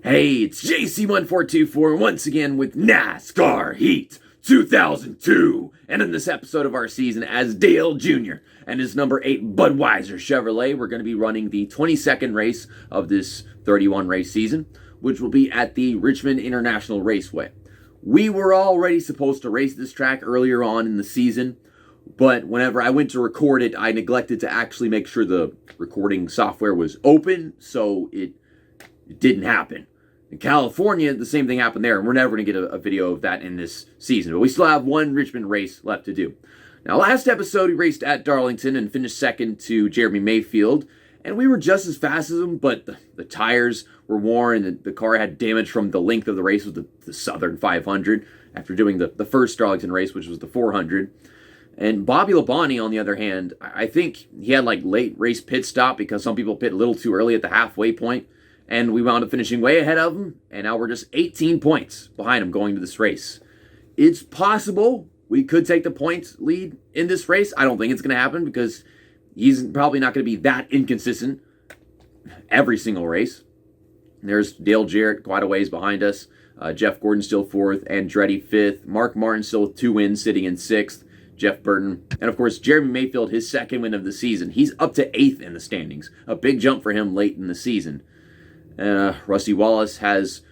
Hey, it's JC1424 once again with NASCAR Heat 2002. And in this episode of our season, as Dale Jr. and his number 8 Budweiser Chevrolet, we're going to be running the 22nd race of this 31 race season, which will be at the Richmond International Raceway. We were already supposed to race this track earlier on in the season, but whenever I went to record it, I neglected to actually make sure the recording software was open, so it didn't happen. In California, the same thing happened there, and we're never going to get a video of that in this season. But we still have one Richmond race left to do. Now, last episode, we raced at Darlington and finished second to Jeremy Mayfield, and we were just as fast as him, but the tires were worn, and the car had damage from the length of the race with the Southern 500 after doing the first Darlington race, which was the 400. And Bobby Labonte, on the other hand, I think he had like late race pit stop because some people pit a little too early at the halfway point. And we wound up finishing way ahead of him, and now we're just 18 points behind him going to this race. It's possible we could take the points lead in this race. I don't think it's going to happen because he's probably not going to be that inconsistent every single race. There's Dale Jarrett quite a ways behind us. Jeff Gordon still 4th, Andretti 5th. Mark Martin still with 2 wins, sitting in 6th. Jeff Burton. And of course, Jeremy Mayfield, his 2nd win of the season. He's up to 8th in the standings. A big jump for him late in the season. Rusty Wallace has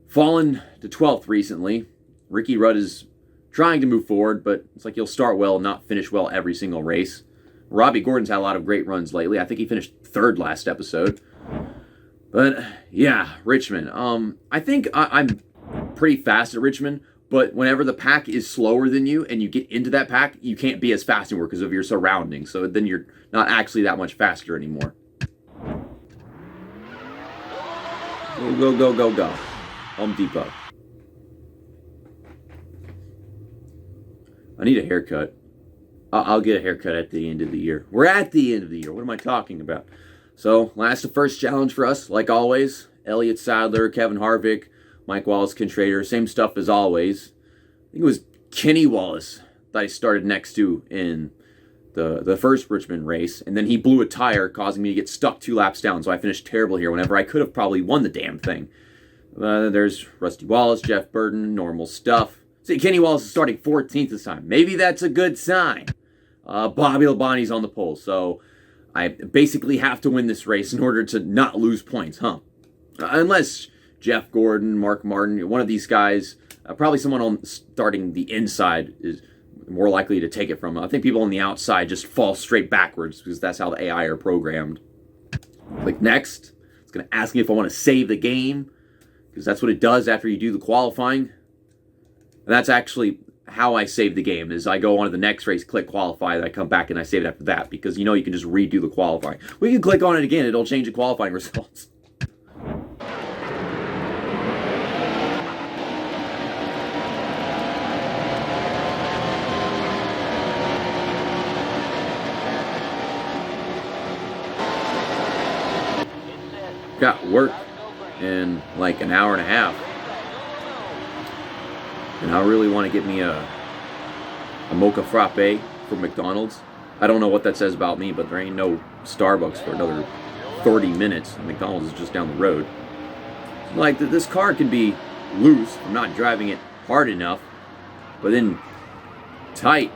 fallen to 12th recently. Ricky Rudd is trying to move forward, but it's like he'll start well, not finish well every single race. Robbie Gordon's had a lot of great runs lately. I think he finished 3rd last episode. But yeah, Richmond. I think I'm pretty fast at Richmond, but whenever the pack is slower than you and you get into that pack, you can't be as fast anymore because of your surroundings. So then you're not actually that much faster anymore. Go, go, go, go. Home Depot. I need a haircut. I'll get a haircut at the end of the year. We're at the end of the year. What am I talking about? So, last the first challenge for us, like always. Elliott Sadler, Kevin Harvick, Mike Wallace-Contrader. Same stuff as always. I think it was Kenny Wallace that I started next to in the first Richmond race, and then he blew a tire, causing me to get stuck 2 laps down, so I finished terrible here whenever I could have probably won the damn thing. There's Rusty Wallace, Jeff Burton, normal stuff. See, Kenny Wallace is starting 14th this time. Maybe that's a good sign. Bobby Labonte's on the pole, so I basically have to win this race in order to not lose points, huh? Unless Jeff Gordon, Mark Martin, one of these guys, probably someone on starting the inside is more likely to take it from. I think people on the outside just fall straight backwards because that's how the AI are programmed. Click next. It's going to ask me if I want to save the game because that's what it does after you do the qualifying. And that's actually how I save the game is I go on to the next race, click qualify, and I come back and I save it after that because you know you can just redo the qualifying. We can click on it again. It'll change the qualifying results. Got work in like an hour and a half, and I really want to get me a mocha frappe from McDonald's. I don't know what that says about me, but there ain't no Starbucks for another 30 minutes, and McDonald's is just down the road. Like, this car can be loose, I'm not driving it hard enough, but then tight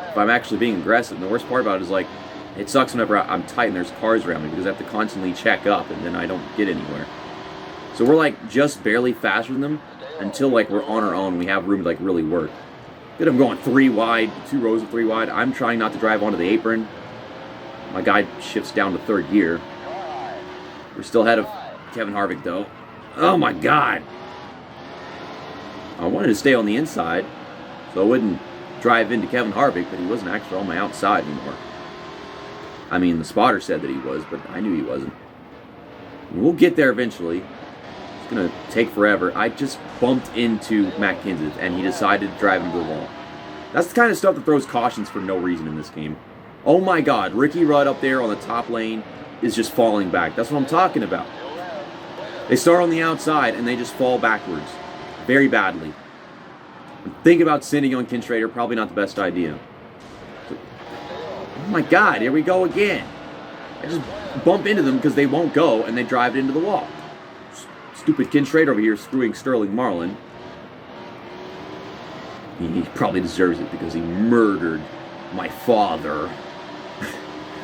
if I'm actually being aggressive. And the worst part about it is, like, it sucks whenever I'm tight and there's cars around me because I have to constantly check up and then I don't get anywhere. So we're like just barely faster than them until like we're on our own. We have room to like really work. Good, I'm going 3 wide, 2 rows of 3 wide. I'm trying not to drive onto the apron. My guy shifts down to 3rd gear. We're still ahead of Kevin Harvick though. Oh my God. I wanted to stay on the inside so I wouldn't drive into Kevin Harvick, but he wasn't actually on my outside anymore. I mean, the spotter said that he was, but I knew he wasn't. We'll get there eventually. It's going to take forever. I just bumped into Matt Kenseth, and he decided to drive into the wall. That's the kind of stuff that throws cautions for no reason in this game. Oh my God, Ricky Rudd up there on the top lane is just falling back. That's what I'm talking about. They start on the outside, and they just fall backwards. Very badly. Think about sending on Contrader, probably not the best idea. Oh my God, here we go again. I just bump into them because they won't go and they drive it into the wall. stupid Kinstraight over here screwing Sterling Marlin. He probably deserves it because he murdered my father.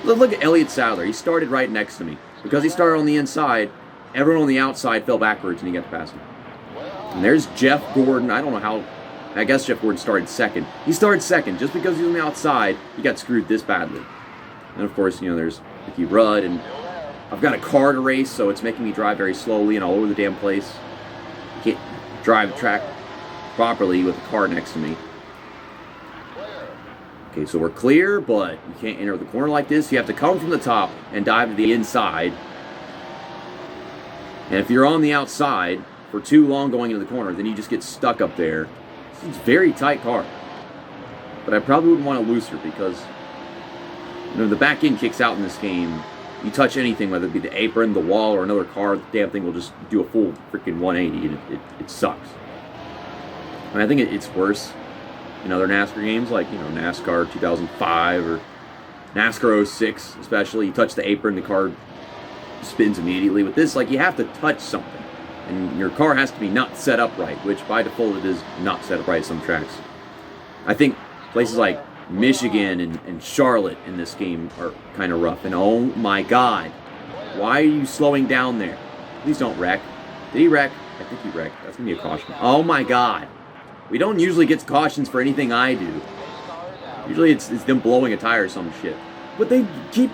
Look at Elliott Sadler. He started right next to me. Because he started on the inside, everyone on the outside fell backwards and he got to pass him. And there's Jeff Gordon. I don't know how. I guess Jeff Gordon started second. He started second. Just because he was on the outside, he got screwed this badly. And of course, there's Ricky Rudd. And I've got a car to race, so it's making me drive very slowly and all over the damn place. I can't drive the track properly with a car next to me. Okay, so we're clear, but you can't enter the corner like this. You have to come from the top and dive to the inside. And if you're on the outside for too long going into the corner, then you just get stuck up there. It's a very tight car. But I probably wouldn't want a looser because the back end kicks out in this game. You touch anything, whether it be the apron, the wall, or another car, the damn thing will just do a full freaking 180, and it sucks. And I think it's worse in other NASCAR games, like, NASCAR 2005 or NASCAR 06, especially. You touch the apron, the car spins immediately. With this, like, you have to touch something. And your car has to be not set up right, which by default it is not set up right at some tracks. I think places like Michigan and Charlotte in this game are kind of rough. And oh my God, why are you slowing down there? Please don't wreck. Did he wreck? I think he wrecked. That's going to be a caution. Oh my God. We don't usually get cautions for anything I do. Usually it's them blowing a tire or some shit. But they keep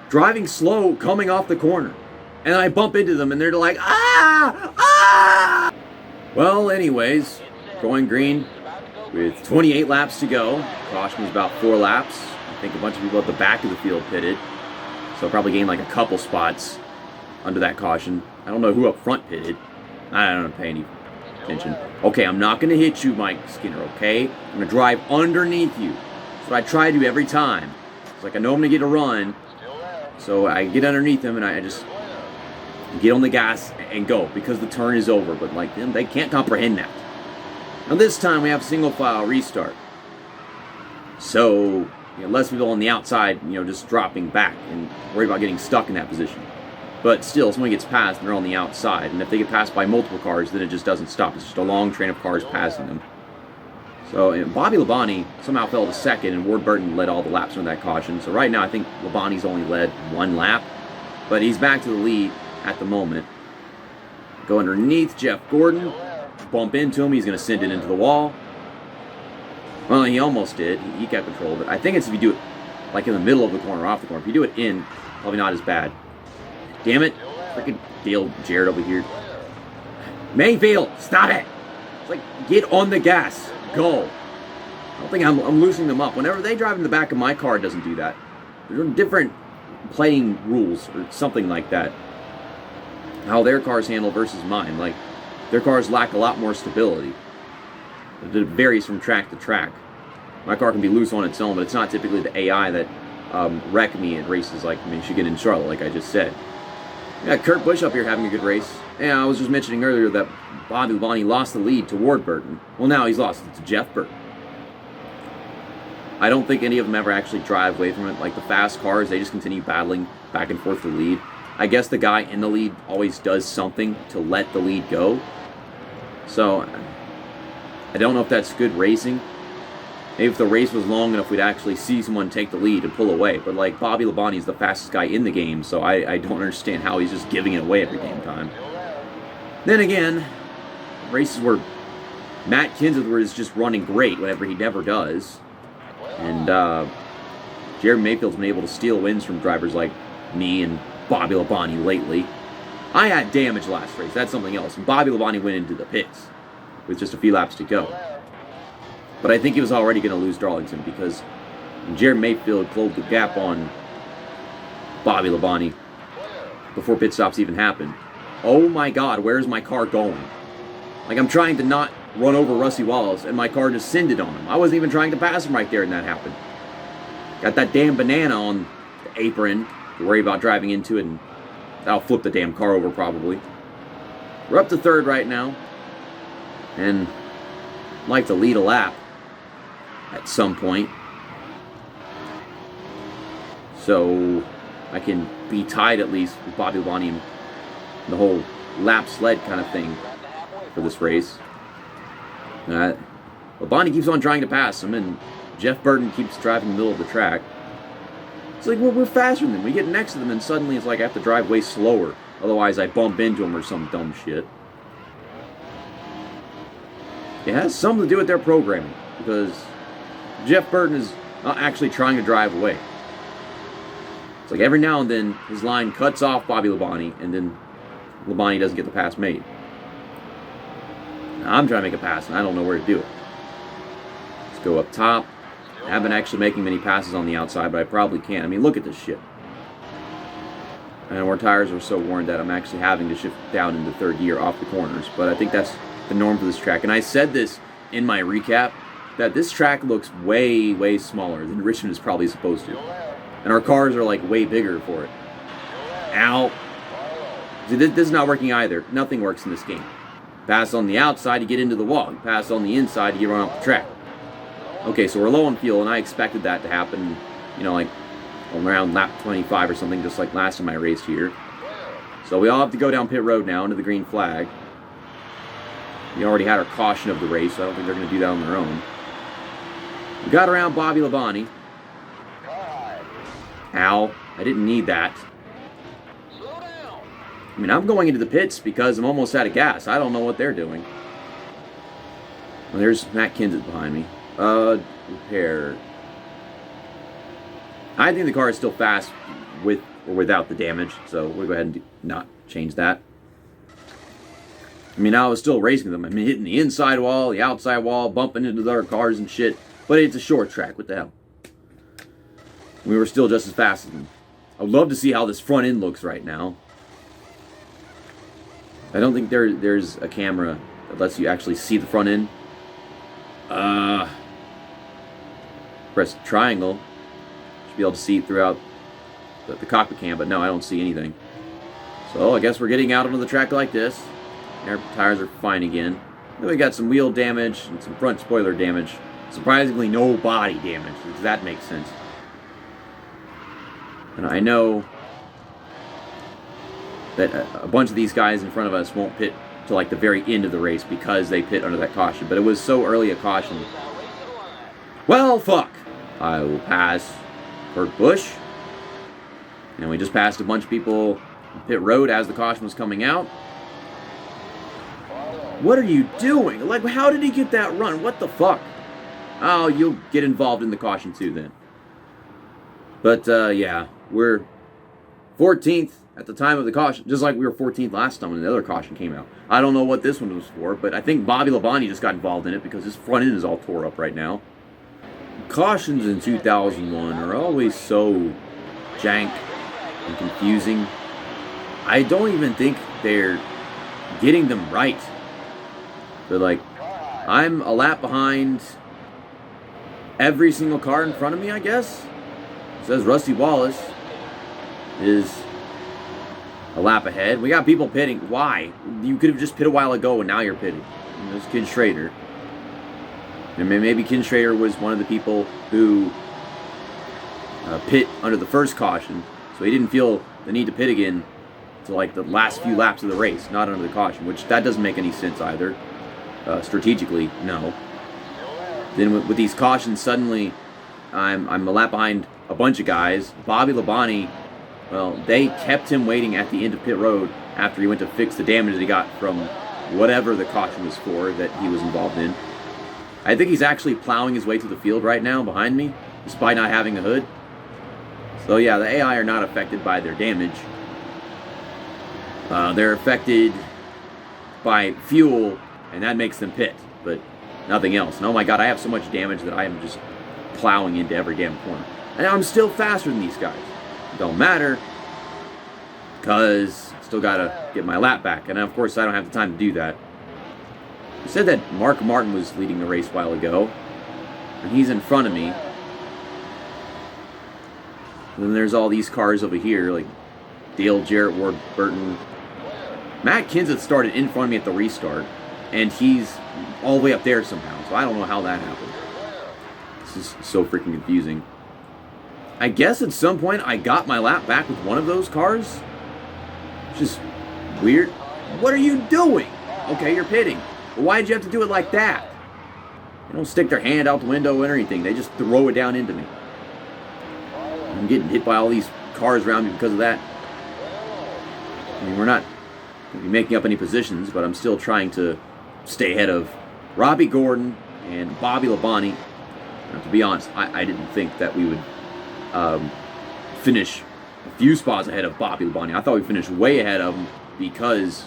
driving slow coming off the corner. And I bump into them and they're like, ah! Ah! Well, anyways, going green with 28 laps to go. Caution was about 4 laps. I think a bunch of people at the back of the field pitted. So I'll probably gain like a couple spots under that caution. I don't know who up front pitted. I don't pay any attention. Okay, I'm not going to hit you, Mike Skinner, okay? I'm going to drive underneath you. That's what I try to do every time. It's like I know I'm going to get a run, so I get underneath him and I just get on the gas and go because the turn is over. But like them, they can't comprehend that. Now this time we have single file restart. So, less people on the outside, just dropping back and worried about getting stuck in that position. But still, someone gets passed and they're on the outside. And if they get passed by multiple cars, then it just doesn't stop. It's just a long train of cars passing them. So Bobby Labonte somehow fell to second, and Ward Burton led all the laps on that caution. So right now, I think Labonte's only led 1 lap. But he's back to the lead at the moment. Go underneath Jeff Gordon. Bump into him. He's going to send it into the wall. Well, he almost did. He kept control of it. I think it's if you do it like in the middle of the corner or off the corner. If you do it in, probably not as bad. Damn it. Freaking Dale Jarrett over here. Mayfield, stop it. It's like, get on the gas. Go. I don't think I'm loosening them up. Whenever they drive in the back of my car, it doesn't do that. There are different playing rules or something like that. How their cars handle versus mine. Like, their cars lack a lot more stability. It varies from track to track. My car can be loose on its own, but it's not typically the AI that wreck me at races like Michigan and Charlotte, like I just said. Yeah, Kurt Busch up here having a good race. And I was just mentioning earlier that Bobby Labonte lost the lead to Ward Burton. Well, now he's lost it to Jeff Burton. I don't think any of them ever actually drive away from it. Like the fast cars, they just continue battling back and forth for the lead. I guess the guy in the lead always does something to let the lead go. So, I don't know if that's good racing. Maybe if the race was long enough, we'd actually see someone take the lead and pull away. But like Bobby Labonte is the fastest guy in the game, so I don't understand how he's just giving it away every damn time. Then again, races where Matt Kenseth is just running great whenever he never does. And Jeremy Mayfield's been able to steal wins from drivers like me and Bobby Labonte lately. I had damage last race, that's something else. And Bobby Labonte went into the pits with just a few laps to go. But I think he was already going to lose Darlington because Jeremy Mayfield closed the gap on Bobby Labonte before pit stops even happened. Oh my God, where's my car going? Like, I'm trying to not run over Rusty Wallace, and my car just sended on him. I wasn't even trying to pass him right there, and that happened. Got that damn banana on the apron to worry about driving into it, and that'll flip the damn car over probably. We're up to third right now, and I'd like to lead a lap at some point, so I can be tied at least with Bobby Labonte and the whole lap sled kind of thing for this race. Labonte keeps on trying to pass him, and Jeff Burton keeps driving in the middle of the track. It's like, well, we're faster than them. We get next to them, and suddenly it's like I have to drive way slower. Otherwise, I bump into them or some dumb shit. It has something to do with their programming, because Jeff Burton is not actually trying to drive away. It's like every now and then, his line cuts off Bobby Labonte, and then Labonte doesn't get the pass made. Now, I'm trying to make a pass, and I don't know where to do it. Let's go up top. I haven't actually making many passes on the outside, but I probably can. I mean, look at this shit. And our tires are so worn that I'm actually having to shift down into third gear off the corners. But I think that's the norm for this track. And I said this in my recap, that this track looks way, way smaller than Richmond is probably supposed to. And our cars are like way bigger for it. Ow. See, this is not working either. Nothing works in this game. Pass on the outside, you get into the wall. You pass on the inside, you get run off the track. Okay, so we're low on fuel, and I expected that to happen, you know, like around lap 25 or something, just like last time I raced here. So we all have to go down pit road now into the green flag. We already had our caution of the race, so I don't think they're going to do that on their own. We got around Bobby Labonte. Ow, I didn't need that. I mean, I'm going into the pits because I'm almost out of gas. I don't know what they're doing. Well, there's Matt Kenseth behind me. Repair. I think the car is still fast with or without the damage, so we'll go ahead and not change that. I mean, I was still racing them. I mean, hitting the inside wall, the outside wall, bumping into the other cars and shit. But it's a short track. What the hell? We were still just as fast as them. I'd love to see how this front end looks right now. I don't think there's a camera that lets you actually see the front end. Press triangle. Should be able to see throughout the cockpit cam, but no, I don't see anything. So I guess we're getting out onto the track like this. Our tires are fine again. Then we got some wheel damage and some front spoiler damage. Surprisingly, no body damage. That makes sense. And I know that a bunch of these guys in front of us won't pit to like the very end of the race because they pit under that caution. But it was so early a caution. Well, fuck. I will pass Kurt Busch. And we just passed a bunch of people on pit road as the caution was coming out. What are you doing? Like, how did he get that run? What the fuck? Oh, you'll get involved in the caution too then. But, yeah, we're 14th at the time of the caution, just like we were 14th last time when the other caution came out. I don't know what this one was for, but I think Bobby Labonte just got involved in it because his front end is all tore up right now. Cautions in 2001 are always so jank and confusing. I don't even think they're getting them right. But, like, I'm a lap behind every single car in front of me, I guess. It says Rusty Wallace is a lap ahead. We got people pitting. Why? You could have just pit a while ago and now you're pitting. And there's Ken Schrader. And maybe Ken Schrader was one of the people who pit under the first caution, so he didn't feel the need to pit again to like the last few laps of the race, not under the caution, which that doesn't make any sense either. Strategically, no. Then with these cautions, suddenly I'm a lap behind a bunch of guys. Bobby Labonte, well, they kept him waiting at the end of pit road after he went to fix the damage that he got from whatever the caution was for that he was involved in. I think he's actually plowing his way to the field right now behind me, despite not having a hood. So yeah, the AI are not affected by their damage. They're affected by fuel, and that makes them pit, but nothing else. And oh my god, I have so much damage that I am just plowing into every damn corner. And I'm still faster than these guys. Don't matter, because still gotta get my lap back. And of course, I don't have the time to do that. You said that Mark Martin was leading the race a while ago, and he's in front of me. And then there's all these cars over here, like Dale Jarrett, Ward Burton. Matt Kenseth started in front of me at the restart, and he's all the way up there somehow, so I don't know how that happened. This is so freaking confusing. I guess at some point I got my lap back with one of those cars. Which is weird. What are you doing? Okay, you're pitting. But why'd you have to do it like that? They don't stick their hand out the window or anything. They just throw it down into me. I'm getting hit by all these cars around me because of that. I mean, we're not going to be making up any positions, but I'm still trying to stay ahead of Robbie Gordon and Bobby Labonte. Now, to be honest, I didn't think that we would finish a few spots ahead of Bobby Labonte. I thought we'd finish way ahead of him because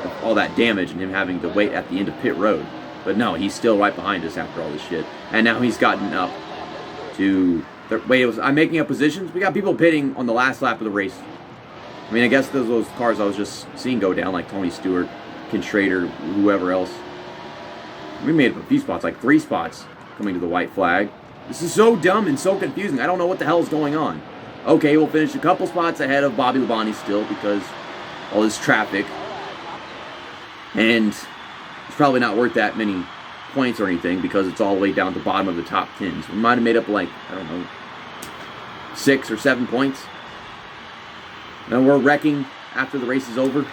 of all that damage and him having to wait at the end of pit road. But no, he's still right behind us after all this shit. And now he's gotten up to... I'm making up positions. We got people pitting on the last lap of the race. I mean, I guess those cars I was just seeing go down, like Tony Stewart, Ken Schrader, whoever else. We made up a few spots, like 3 spots coming to the white flag. This is so dumb and so confusing. I don't know what the hell is going on. Okay, we'll finish a couple spots ahead of Bobby Labonte still because all this traffic. And it's probably not worth that many points or anything because it's all the way down to the bottom of the top 10s. We might have made up like, I don't know, 6 or 7 points. And we're wrecking after the race is over.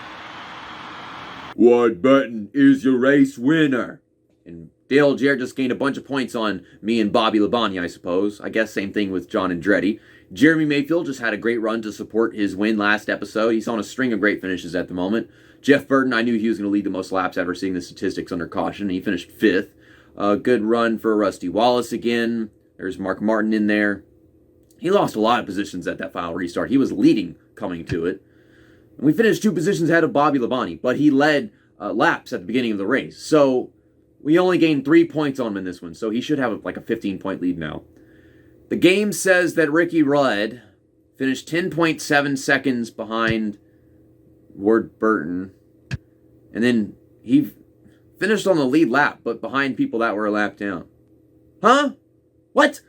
What button is your race winner? And Dale Jarrett just gained a bunch of points on me and Bobby Labonte, I suppose. I guess same thing with John Andretti. Jeremy Mayfield just had a great run to support his win last episode. He's on a string of great finishes at the moment. Jeff Burton, I knew he was going to lead the most laps ever seeing the statistics under caution. He finished 5th. Good run for Rusty Wallace again. There's Mark Martin in there. He lost a lot of positions at that final restart. He was leading coming to it. And we finished 2 positions ahead of Bobby Labonte, but he led laps at the beginning of the race. So we only gained 3 points on him in this one, so he should have like a 15-point lead now. The game says that Ricky Rudd finished 10.7 seconds behind Ward Burton, and then he finished on the lead lap, but behind people that were a lap down. Huh? What?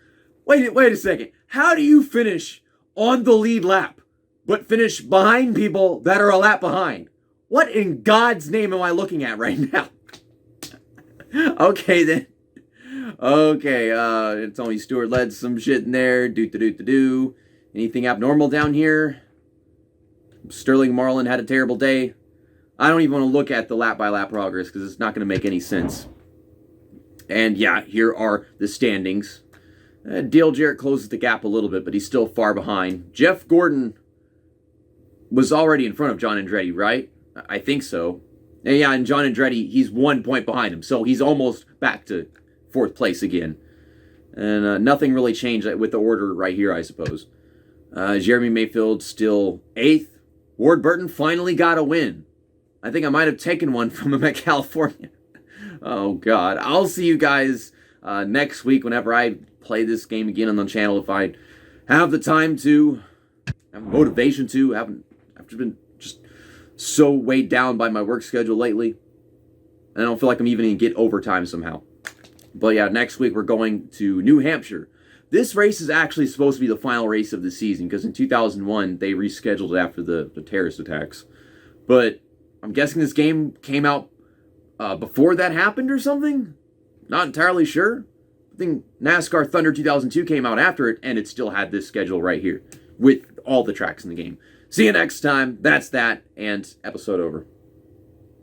Wait a second. How do you finish on the lead lap, but finish behind people that are a lap behind? What in God's name am I looking at right now? Okay, then. Okay, Tony Stewart led some shit in there. Do. Anything abnormal down here? Sterling Marlin had a terrible day. I don't even want to look at the lap-by-lap progress because it's not going to make any sense. And yeah, here are the standings. Dale Jarrett closes the gap a little bit, but he's still far behind. Jeff Gordon was already in front of John Andretti, right? I think so. And yeah, and John Andretti, he's 1 point behind him, so he's almost back to 4th place again. And nothing really changed with the order right here, I suppose. Jeremy Mayfield still 8th. Ward Burton finally got a win. I think I might have taken one from him at California. Oh, God. I'll see you guys next week whenever I play this game again on the channel. If I have the time to, have motivation to, I've been just so weighed down by my work schedule lately. And I don't feel like I'm even going to get overtime somehow. But yeah, next week we're going to New Hampshire. This race is actually supposed to be the final race of the season because in 2001 they rescheduled it after the terrorist attacks. But I'm guessing this game came out before that happened or something? Not entirely sure. I think NASCAR Thunder 2002 came out after it, and it still had this schedule right here with all the tracks in the game. See you next time. That's that, and episode over.